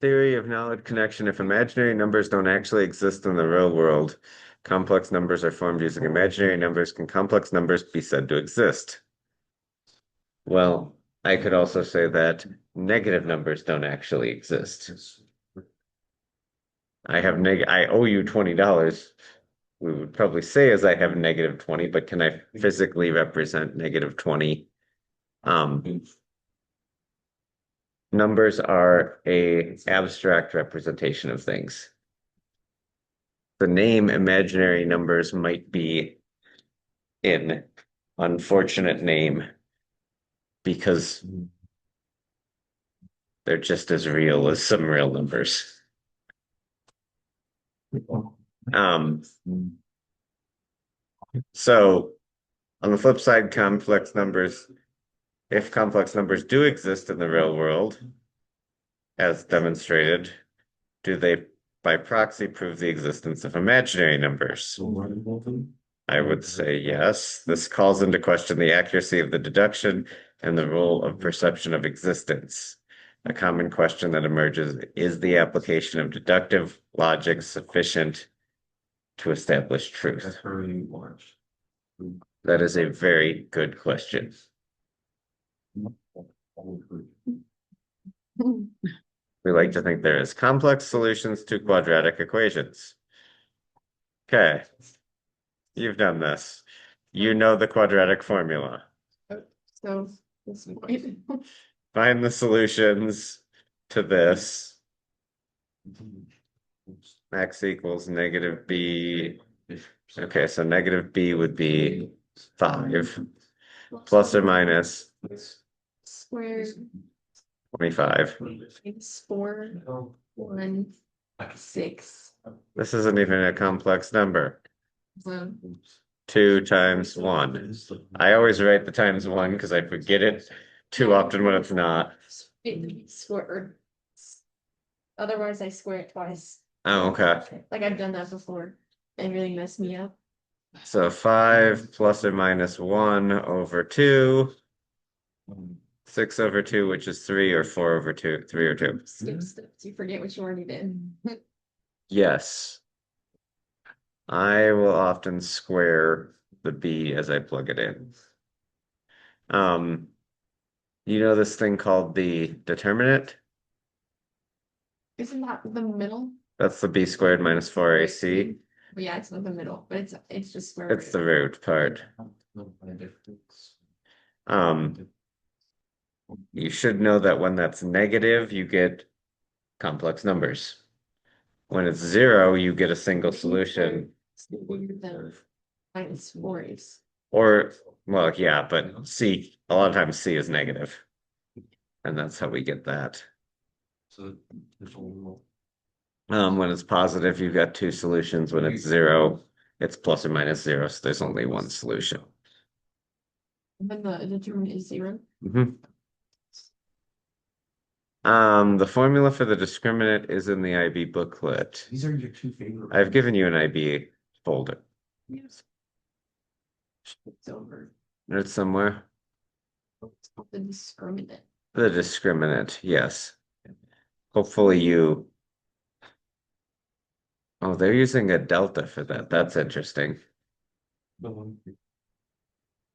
Theory of knowledge connection. If imaginary numbers don't actually exist in the real world, complex numbers are formed using imaginary numbers. Can complex numbers be said to exist? Well, I could also say that negative numbers don't actually exist. I owe you $20. We would probably say as I have negative 20, but can I physically represent negative 20? Numbers are a abstract representation of things. The name imaginary numbers might be an unfortunate name because they're just as real as some real numbers. So on the flip side, if complex numbers do exist in the real world, as demonstrated, do they by proxy prove the existence of imaginary numbers? I would say yes. This calls into question the accuracy of the deduction and the rule of perception of existence. A common question that emerges is the application of deductive logic sufficient to establish truth? That is a very good question. We like to think there is complex solutions to quadratic equations. Okay, you've done this. You know the quadratic formula. So this point. Find the solutions to this. X equals negative b. Okay, so negative b would be 5 plus or minus Square 25. is 4, 1, 6. This isn't even a complex number. So 2 times 1. I always write the times 1 because I forget it too often when it's not. square. Otherwise, I square it twice. Oh, okay. Like I've done that before. It really messed me up. So 5 plus or minus 1 over 2. 6 over 2, which is 3, or 4 over 2, 3 or 2. Skip steps. You forget what you already did. Yes. I will often square the b as I plug it in. You know this thing called the determinant? Isn't that the middle? That's the b squared minus 4ac. But yeah, it's not the middle, but it's just square It's the root. root part. You should know that when that's negative, you get complex numbers. When it's 0, you get a single solution. Minus 4 is. Or, well, yeah, but a lot of times C is negative. And that's how we get that. When it's positive, you've got 2 solutions. When it's 0, it's plus or minus 0, so there's only one solution. And then the determinant is 0. The formula for the discriminant is in the IB booklet. These are your 2 favorite. I've given you an IB folder. Yes. It's over. It's somewhere. It's called the discriminant. The discriminant, yes. Hopefully you. Oh, they're using a delta for that. That's interesting.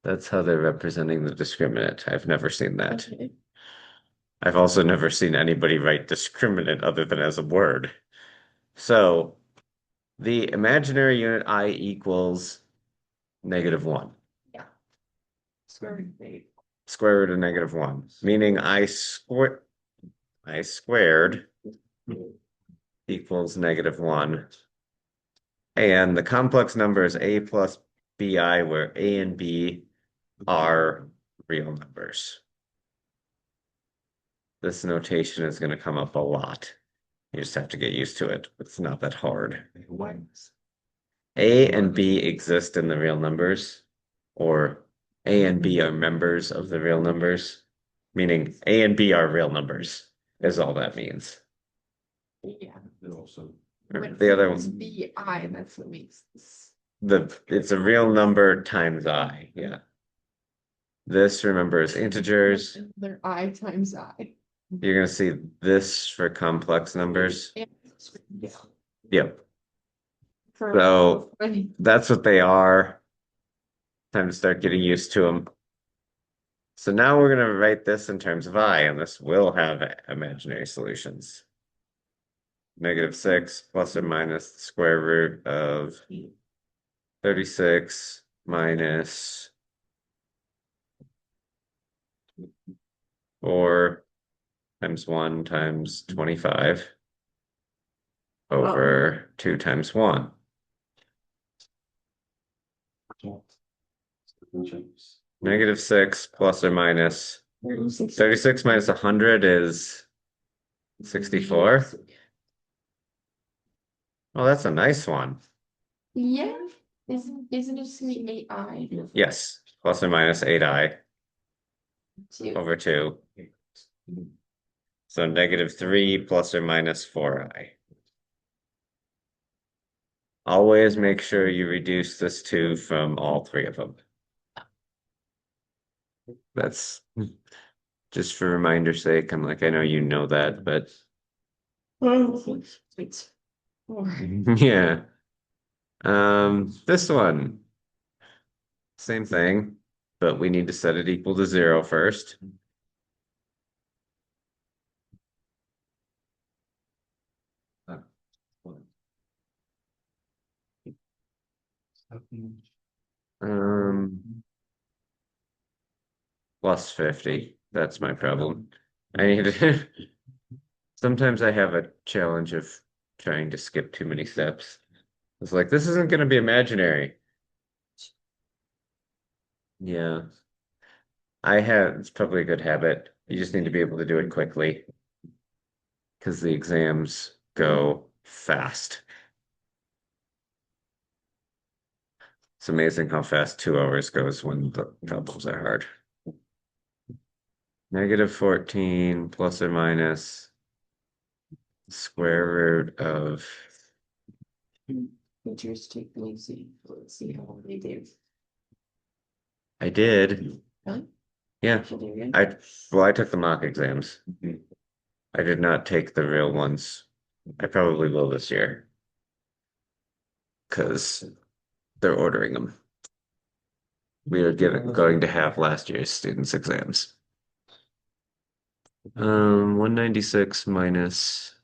That's how they're representing the discriminant. I've never seen that. Okay. I've also never seen anybody write discriminant other than as a word. So the imaginary unit I equals -1. Yeah. Square root. Square root of -1, meaning I squared equals -1. And the complex number is a plus bi, where a and b are real numbers. This notation is going to come up a lot. You just have to get used to it. It's not that hard. A and B exist in the real numbers, or A and B are members of the real numbers, meaning A and B are real numbers, is all that means. Yeah. The other one, bi, that's what makes this. It's a real number times I, yeah. This, remember, is integers. They're I times I. You're gonna see this for complex numbers. Yeah. Yep, For, So- for the- that's what they are. Time to start getting used to them. So now we're gonna write this in terms of I, and this will have imaginary solutions. -6 plus or minus the square root of 36 minus 4 times 1 times 25 over 2 times 1. -6 plus or minus 36 minus 100 is 64. Oh, that's a nice one. Yeah, isn't it just gonna be 8i? Yes, plus or minus 8i Two. over 2. So -3 plus or minus 4i. Always make sure you reduce this 2 from all 3 of them. That's just for reminder's sake. I'm like, I know you know that, but Wait. Four. yeah. This one. Same thing, but we need to set it equal to 0 first. Plus 50. That's my problem. I need to. Sometimes I have a challenge of trying to skip too many steps. It's like, this isn't going to be imaginary. Yeah. It's probably a good habit. You just need to be able to do it quickly. Because the exams go fast. It's amazing how fast 2 hours goes when the problems are hard. -14 plus or minus square root of Teachers take the easy. Let's see how they do. I did. Really? Yeah. Should they do? I took the mock exams. I did not take the real ones. I probably will this year. Because they're ordering them. We are going to have last year's students' exams. 196 minus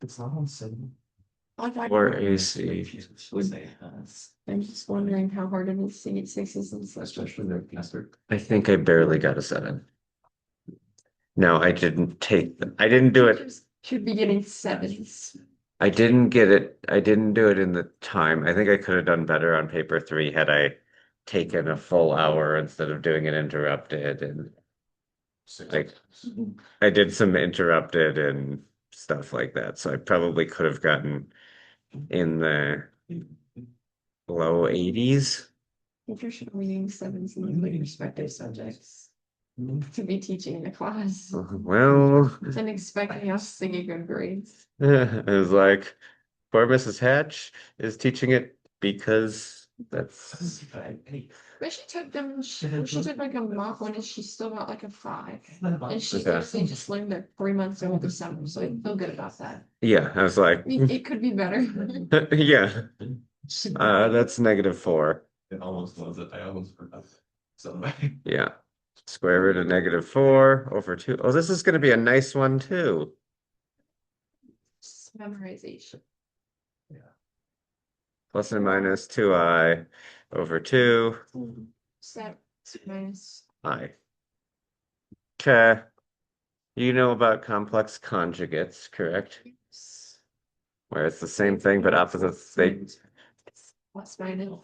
It's not on seven. or AC. I'm just wondering how hard it is to get sixes and such. Especially their master. I think I barely got a 7. No, I didn't do it. Should be getting sevens. I didn't get it. I didn't do it in the time. I think I could have done better on paper 3 had I taken a full hour instead of doing it interrupted. And like, I did some interrupted and stuff like that. So I probably could have gotten in the low 80s. Teachers should be getting sevens in their respective subjects to be teaching in a class Well, and expecting us to get good grades. it was like, poor Mrs. Hatch is teaching it because that's But she took them, she took like a mock one and she still got like a 5. And she Okay. literally just learned that 3 months over the summer, so I feel good about that. yeah. I was like, I mean, it could be better. yeah. That's -4. It almost was it. I almost forgot. So Yeah. Square root of -4 over 2. Oh, this is going to be a nice one too. Just memorization. Plus or minus 2i over 2 Set minus. I. Okay. You know about complex conjugates, correct? Where it's the same thing but opposites. Plus minus.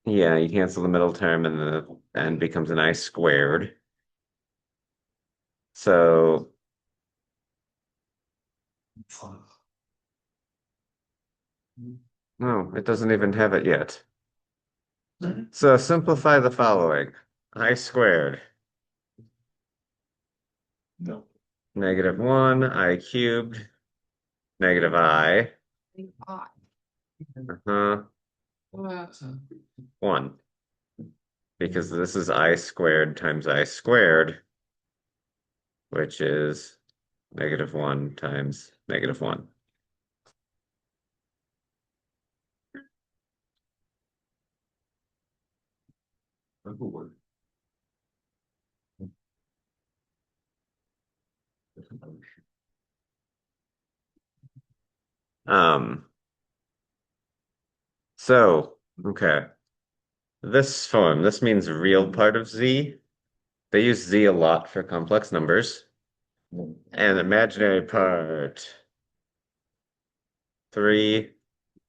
Yeah, you cancel the middle term and the n becomes an I squared. So no, it doesn't even have it yet. So simplify the following. I squared no. -1, I cubed, -I, Odd. uh-huh, 1. Because this is I squared times I squared, which is -1 times -1. Purple word. So, okay. This form, this means real part of Z. They use Z a lot for complex numbers. And imaginary part 3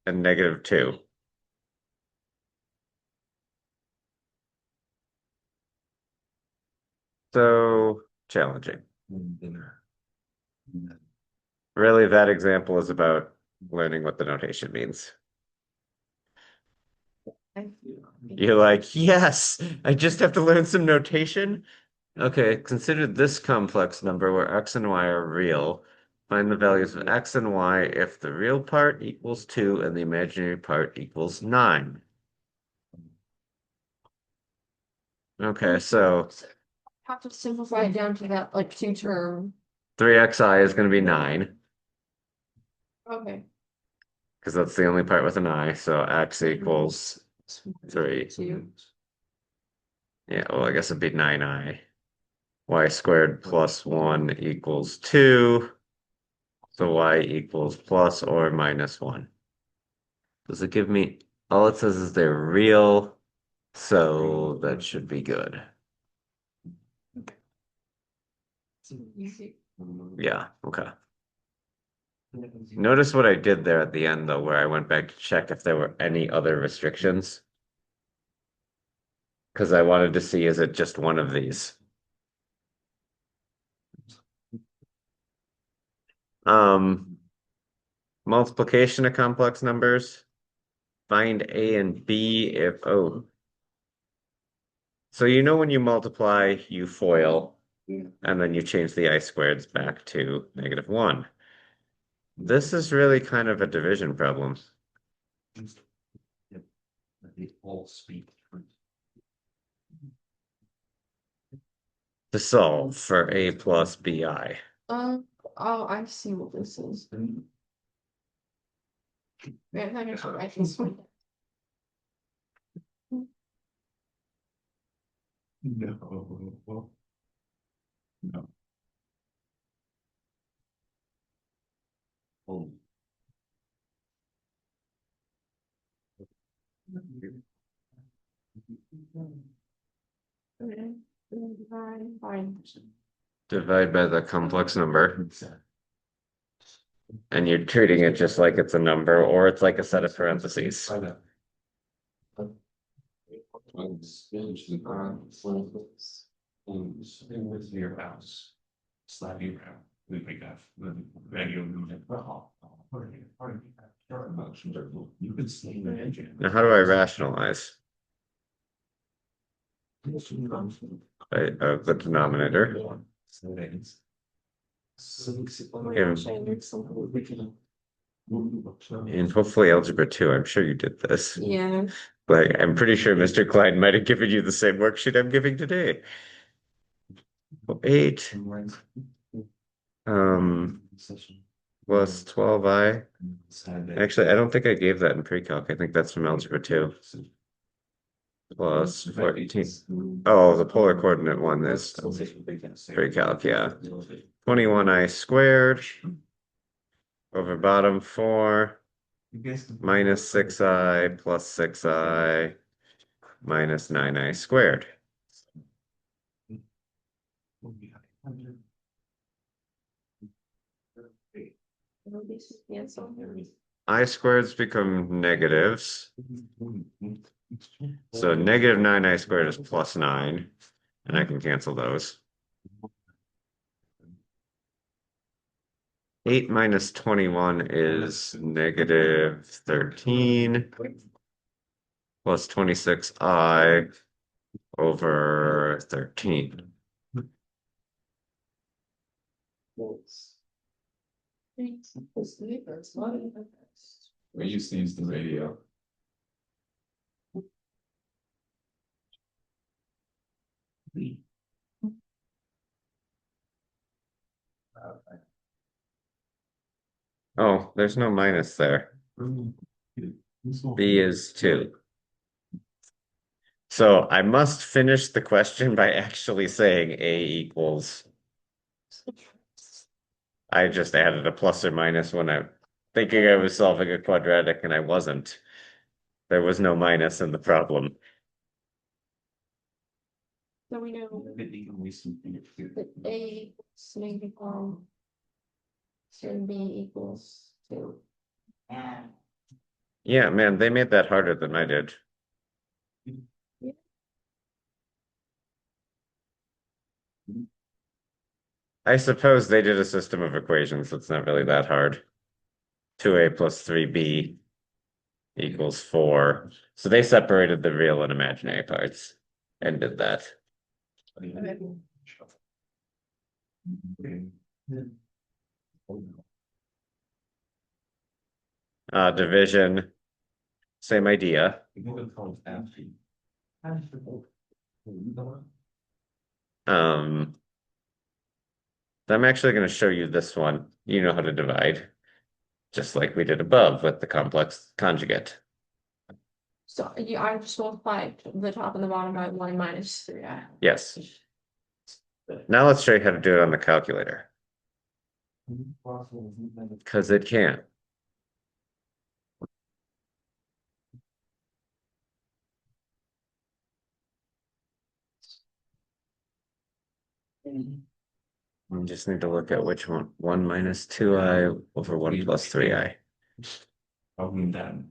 and -2. So challenging. Really, that example is about learning what the notation means. You're like, yes, I just have to learn some notation. Okay, consider this complex number where x and y are real. Find the values of x and y if the real part equals 2 and the imaginary part equals 9. Okay, so Have to simplify it down to that like two term. 3xi is going to be 9 Okay. because that's the only part with an I. So x equals 3. Two. Yeah, well, I guess it'd be 9i. Y squared plus 1 equals 2. So y equals plus or minus 1. Does it give me, all it says is they're real, so that should be good. Easy. Yeah, okay. Notice what I did there at the end though, where I went back to check if there were any other restrictions. Because I wanted to see, is it just one of these? Multiplication of complex numbers. Find A and B if, oh. So you know when you multiply, you FOIL, and then you change the I squareds back to -1. This is really kind of a division problem. They all speak. To solve for A plus BI. Oh, I see what this is. Wait, I should write this one. No. No. Oh. Okay. Fine. Divide by the complex number, and you're treating it just like it's a number, or it's like a set of parentheses. With your house. Slap you around. We make up. You can stay the engine. Now, how do I rationalize the denominator? In hopefully algebra 2, I'm sure you did this. Yeah. Like, I'm pretty sure Mr. Klein might have given you the same worksheet I'm giving today. 8 plus 12i. Actually, I don't think I gave that in pre-calc. I think that's from algebra 2. Plus 14. Oh, the polar coordinate one is pre-calc, yeah. 21i squared over bottom 4 minus 6i plus 6i minus 9i squared. I squareds become negatives. So -9i squared is +9, and I can cancel those. 8 minus 21 is -13 plus 26i over 13. We used to use the radio. Oh, there's no minus there. B is 2. So I must finish the question by actually saying A equals. I just added a plus or minus when I'm thinking I was solving a quadratic and I wasn't. There was no minus in the problem. So we know that A equals -1, and B equals 2. Yeah, man, they made that harder than I did. I suppose they did a system of equations that's not really that hard. 2A plus 3B equals 4. So they separated the real and imaginary parts and did that. Division, same idea. I'm actually going to show you this one. You know how to divide, just like we did above with the complex conjugate. So I just multiplied the top and the bottom by 1 minus 3. Yes. Now let's show you how to do it on the calculator, because it can't. We just need to look at which one. 1 minus 2i over 1 plus 3i. And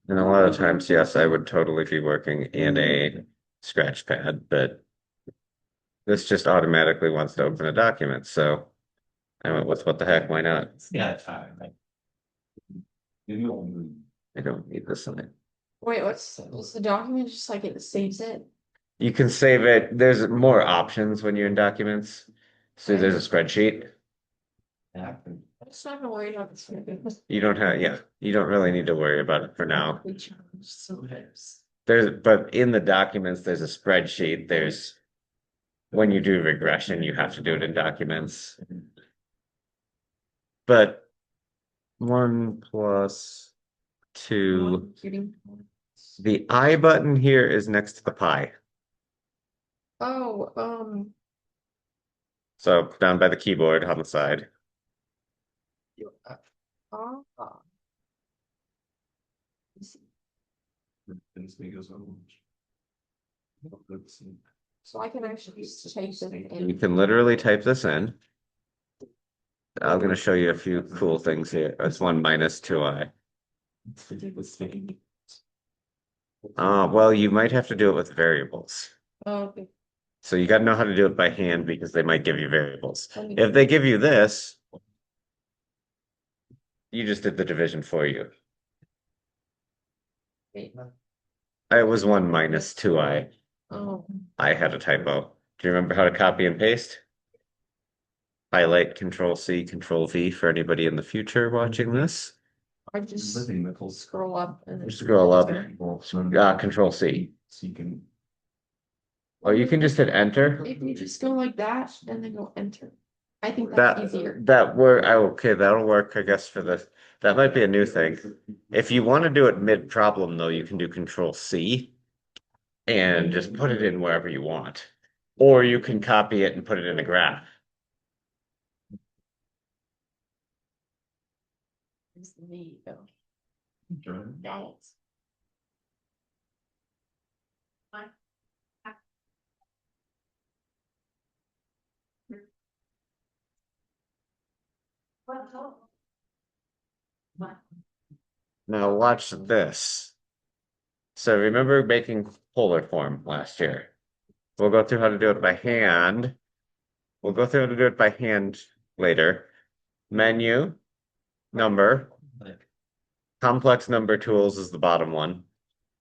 a lot of times, yes, I would totally be working in a scratch pad, but this just automatically wants to open a document, so I went with what the heck, why not? Yeah, it's fine. I don't need this in it. Wait, what's the document? Just like it saves it? You can save it. There's more options when you're in documents. So there's a spreadsheet. I'm just not gonna worry about this. You don't have, yeah, you don't really need to worry about it for now. We changed sometimes. But in the documents, there's a spreadsheet. When you do regression, you have to do it in documents. But 1 plus 2, the I button here is next to the pi. Oh, So down by the keyboard on the side. ah. So I can actually just type this You in. can literally type this in. I'm going to show you a few cool things here. It's 1 minus 2i. Well, you might have to do it with variables. Oh, okay. So you got to know how to do it by hand because they might give you variables. If they give you this, you just did the division for you. Wait. It was 1 minus 2i. Oh, I had a typo. Do you remember how to copy and paste? Highlight, Control C, Control V for anybody in the future watching this. I just scroll up and then. Scroll up. Control C. So you can. Or you can just hit enter. If you just go like that and then go enter. I think That that's easier. okay, that'll work, I guess, for this. That might be a new thing. If you want to do it mid-problem, though, you can do Control C and just put it in wherever you want. Or you can copy it and put it in a graph. It's me, though. That's. Now watch this. So remember making polar form last year? We'll go through how to do it by hand. We'll go through how to do it by hand later. Menu, number, complex number tools is the bottom one.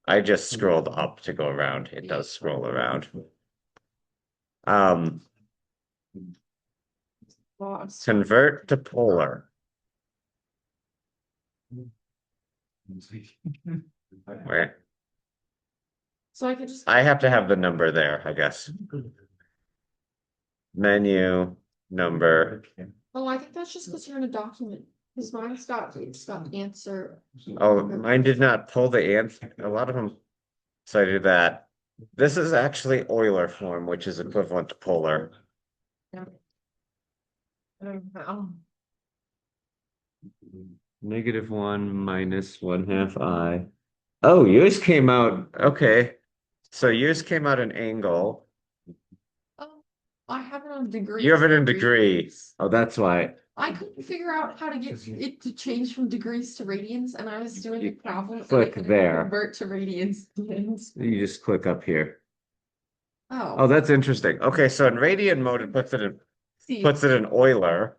I just scrolled up to go around. It does scroll around. Convert to polar. Where? So I could just, I have to have the number there, I guess. Menu, number. oh, I think that's just because you're in a document. Because it's got answer. Oh, mine did not pull the answer. A lot of them cited that. This is actually Euler form, which is equivalent to polar. Oh, -1 minus 1/2 I. Oh, yours came out, okay. So yours came out an angle. oh, I have it on degree. You have it in degree. Oh, that's why. I couldn't figure out how to get it to change from degrees to radians, and I was doing a problem. and I Click couldn't there. Convert to radians. You just click up here. Oh, Oh, that's interesting. Okay, so in radian mode, it puts see, it in Euler.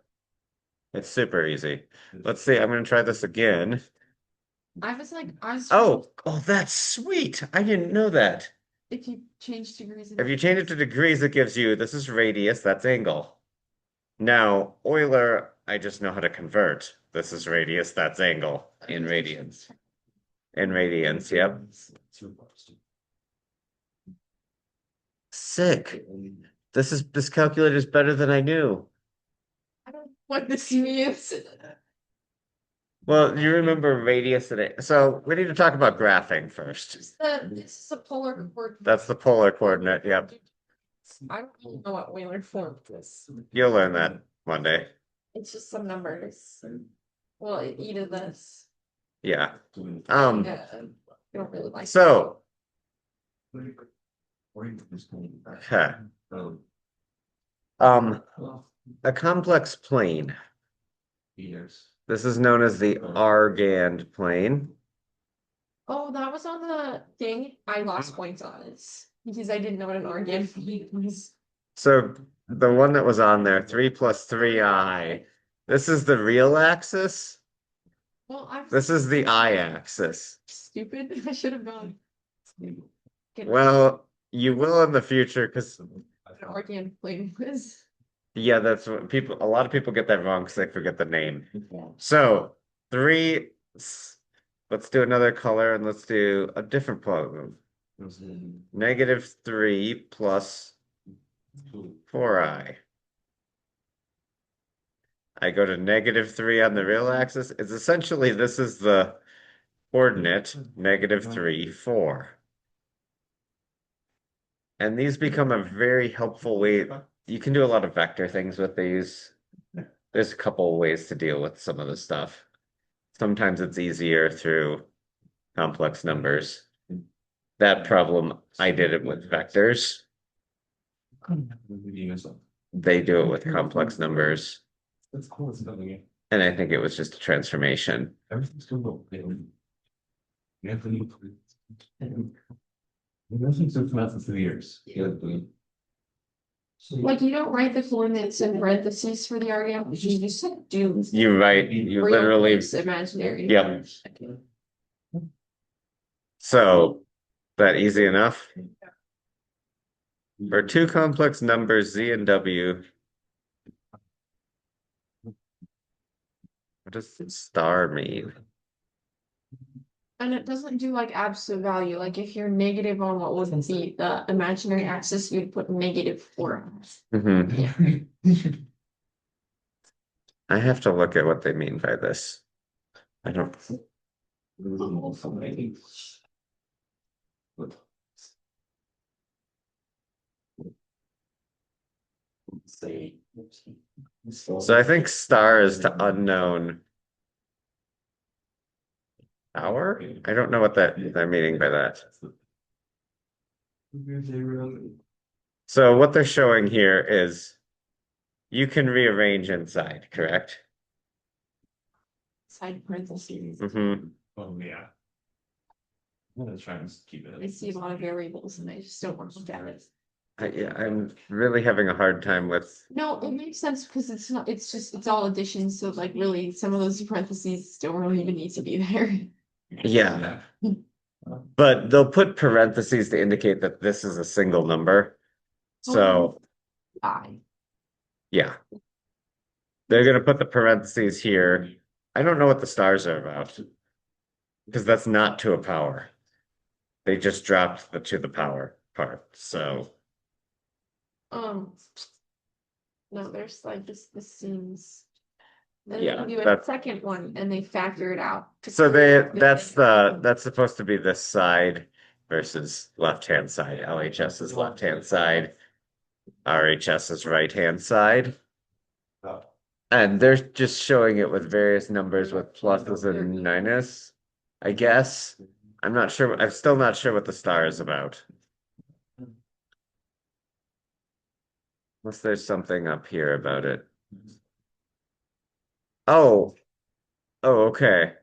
It's super easy. Let's see, I'm gonna try this again. I was. Oh, that's sweet. I didn't know that. If you change degrees. If you change it to degrees, it gives you, this is radius, that's angle. Now, Euler, I just know how to convert. This is radius, that's angle in radians. In radians, yep. Sick. This calculator is better than I knew. I don't know what this means. Well, you remember radius and so we need to talk about graphing first. This is a polar coordinate. That's the polar coordinate, yep. I don't really know what Euler form is. You'll learn that one day. It's just some numbers. Well, e to this. Yeah. I don't really like. So huh. A complex plane. This is known as the Argand plane. Oh, that was on the thing. I lost points on this because I didn't know what an organ was. So the one that was on there, 3 plus 3i. This is the real axis. Well, I'm This is the I-axis. stupid. I should have gone. Well, you will in the future because An organ plane was. yeah, that's what a lot of people get that wrong because they forget the name. Yeah. So let's do another color and let's do a different problem. -3 plus 4i. I go to -3 on the real axis. It's essentially, this is the coordinate, -3, 4. And these become a very helpful way. You can do a lot of vector things with these. There's a couple of ways to deal with some of the stuff. Sometimes it's easier through complex numbers. That problem, I did it with vectors. They do it with complex numbers. And I think it was just a transformation. Everything's going well. Nothing's so come out for 3 years. Like you don't write the coordinates in parentheses for the argon, you just do. You write, you real literally, plus imaginary. Yep. So that easy enough? For two complex numbers, Z and W. What does star mean? And it doesn't do like absolute value. Like if you're negative on what was the imaginary axis, you'd put -4. Mhm. I have to look at what they mean by this. I don't. So I think star is to unknown hour. I don't know what they're meaning by that. So what they're showing here is you can rearrange inside, correct? Side parentheses. Mm-hmm. Oh, yeah. I'm gonna try and keep it. I see a lot of variables and I just don't want to look at it. I'm really having a hard time with. No, it makes sense because it's not, it's all additions. So like really some of those parentheses don't really even need to be there. Yeah. But they'll put parentheses to indicate that this is a single number. So, yeah. They're gonna put the parentheses here. I don't know what the stars are about. Because that's not to a power. they just dropped the to the power part, so. No, there's like this seems. Then Yeah, they do a that's- second one and they factor it out. So that's supposed to be this side versus left-hand side. LHS is left-hand side. RHS is right-hand side. And they're just showing it with various numbers with pluses and minus, I guess. I'm still not sure what the star is about. Unless there's something up here about it. Oh. Oh, okay.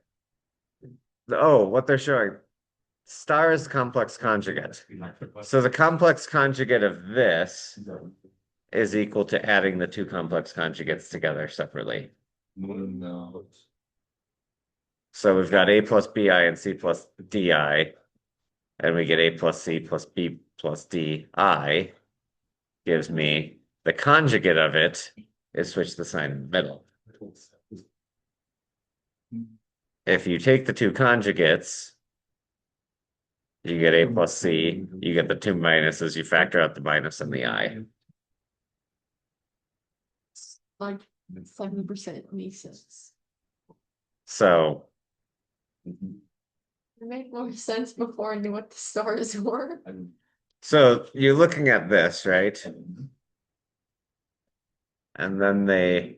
Oh, what they're showing. Star is complex conjugate. So the complex conjugate of this is equal to adding the two complex conjugates together separately. So we've got A plus BI and C plus DI. And we get A plus C plus B plus DI. Gives me the conjugate of it is switch the sign in the middle. If you take the two conjugates, you get A plus C, you get the two minuses, you factor out the minus and the I. Like 70% makes sense. So, It made more sense before I knew what the stars were. so you're looking at this, right? And then the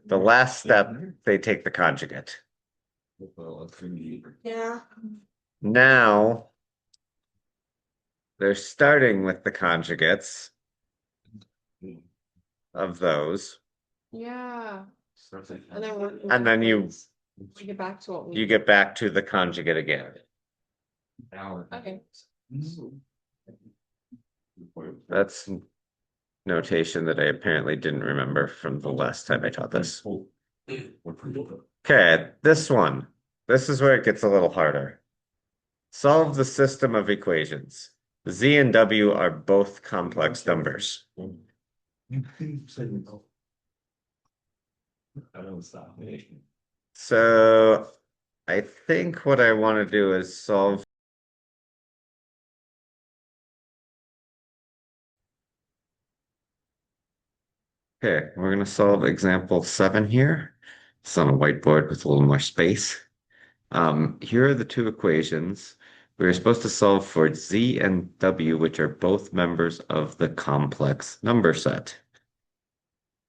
last step, they take the conjugate. Yeah. Now, they're starting with the conjugates of those. Yeah. And then And then we get back to what we. you get back to the conjugate again. Okay. That's notation that I apparently didn't remember from the last time I taught this. Okay, this one. This is where it gets a little harder. Solve the system of equations. Z and W are both complex numbers. So I think what I want to do is solve. Okay, we're going to solve example 7 here. It's on a whiteboard with a little more space. Here are the two equations. We're supposed to solve for Z and W, which are both members of the complex number set.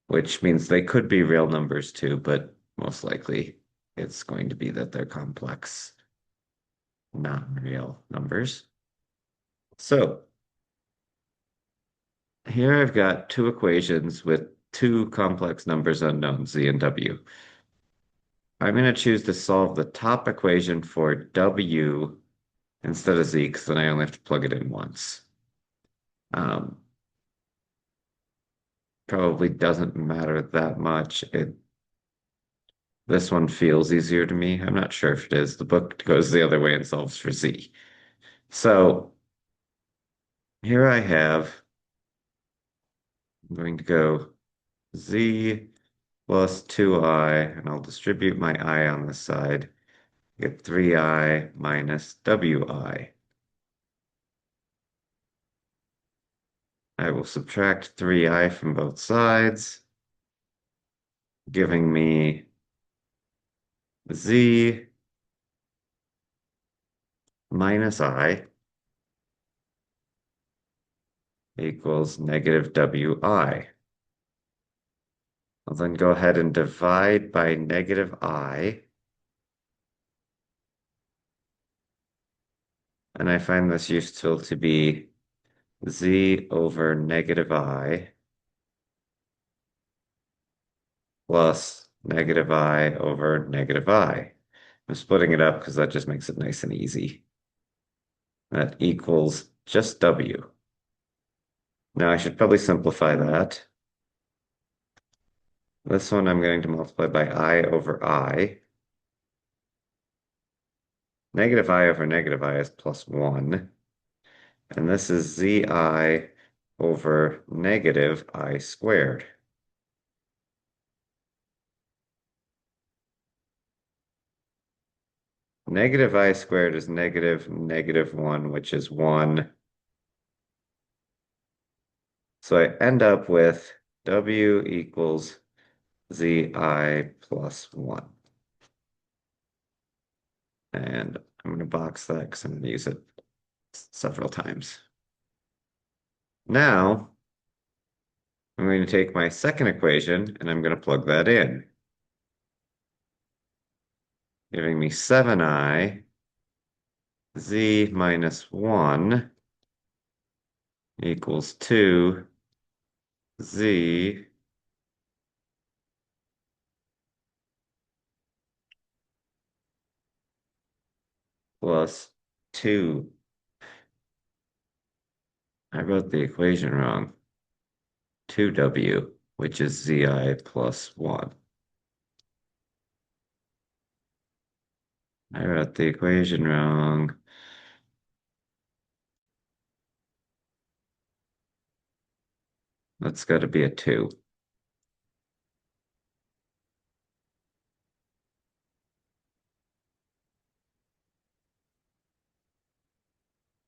Which means they could be real numbers too, but most likely it's going to be that they're complex, non-real numbers. So here I've got two equations with two complex numbers unknown, Z and W. I'm going to choose to solve the top equation for W instead of Z, because then I only have to plug it in once. Probably doesn't matter that much. This one feels easier to me. I'm not sure if it is. The book goes the other way and solves for Z. So here I have, I'm going to go Z plus 2i, and I'll distribute my I on this side. Get 3i minus wi. I will subtract 3i from both sides, giving me Z minus I equals negative wi. I'll then go ahead and divide by negative I. And I find this useful to be Z over negative I plus negative I over negative I. I'm splitting it up because that just makes it nice and easy. That equals just W. Now I should probably simplify that. This one I'm going to multiply by I over I. Negative I over negative I is plus 1. And this is Zi over negative I squared. negative I squared is -1, which is 1. So I end up with W equals ZI plus 1. And I'm going to box that because I'm going to use it several times. Now, I'm going to take my second equation and I'm going to plug that in, giving me 7i z minus 1 equals 2 z plus 2. I wrote the equation wrong. 2w, which is zi plus 1. I wrote the equation wrong. That's got to be a 2.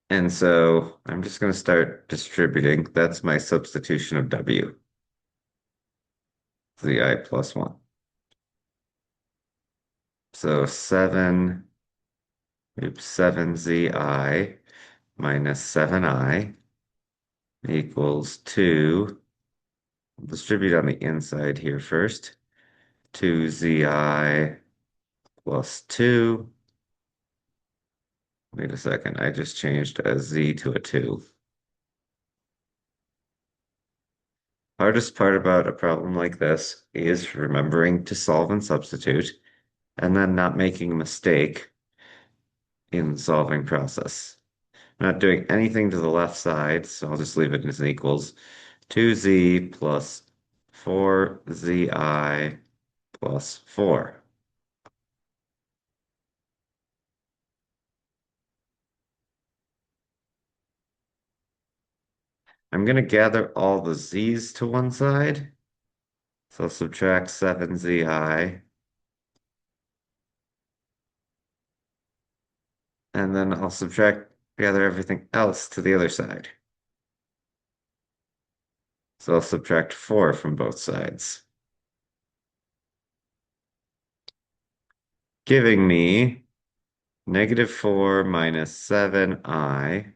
And so I'm just going to start distributing. That's my substitution of w, zi plus 1. So 7zi minus 7i equals 2. Distribute on the inside here first. 2zi plus 2. Wait a second, I just changed a z to a 2. Hardest part about a problem like this is remembering to solve and substitute, and then not making a mistake in the solving process. I'm not doing anything to the left side, so I'll just leave it as equals 2z plus 4zi plus 4. I'm going to gather all the z's to one side. So I'll subtract 7zi. And then I'll gather everything else to the other side. So I'll subtract 4 from both sides, giving me -4 minus 7i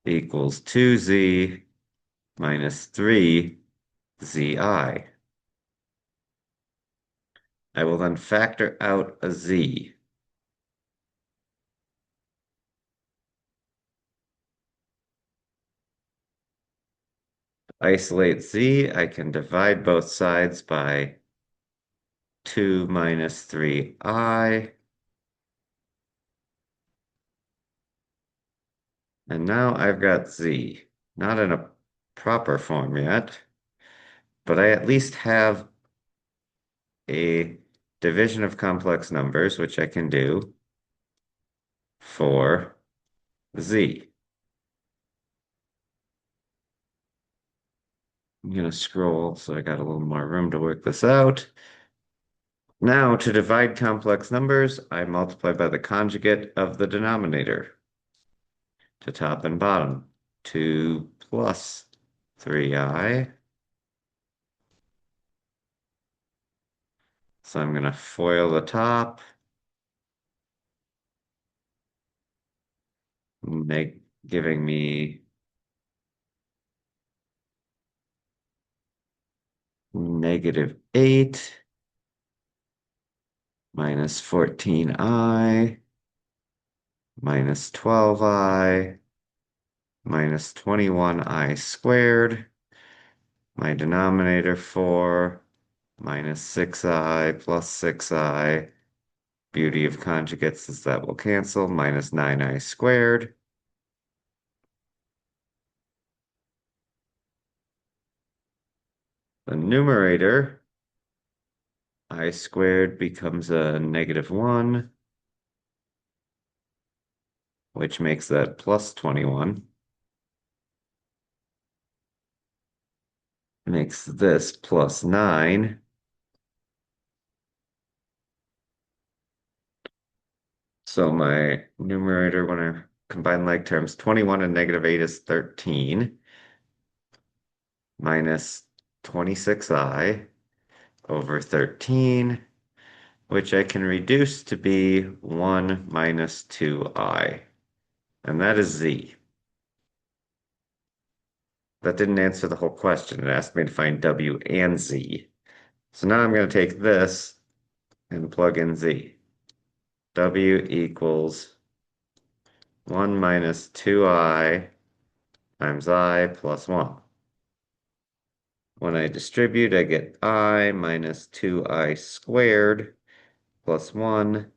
equals 2z minus 3zi. I will then factor out a z. Isolate z, I can divide both sides by 2 minus 3i. And now I've got z, not in a proper form yet, but I at least have a division of complex numbers, which I can do for z. I'm going to scroll so I got a little more room to work this out. Now, to divide complex numbers, I multiply by the conjugate of the denominator to top and bottom. 2 plus 3i. So I'm going to FOIL the top. Giving me -8 minus 14i minus 12i minus 21i squared. My denominator 4 minus 6i plus 6i. Beauty of conjugates is that will cancel. Minus 9i squared. The numerator, I squared becomes a -1, which makes that plus 21. Makes this plus 9. So my numerator, when I combine like terms, 21 and -8 is 13 minus 26i over 13, which I can reduce to be 1 minus 2i, and that is z. That didn't answer the whole question. It asked me to find w and z. So now I'm going to take this and plug in z. W equals 1 minus 2i times I plus 1. When I distribute, I get I minus 2i squared plus 1.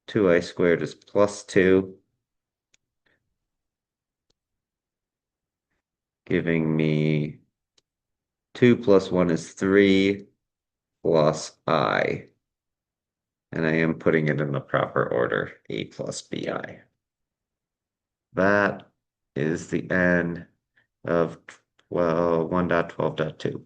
2i squared is plus 2, giving me 2 plus 1 is 3 plus I. And I am putting it in the proper order, A plus BI. That is the end of 1.12.2.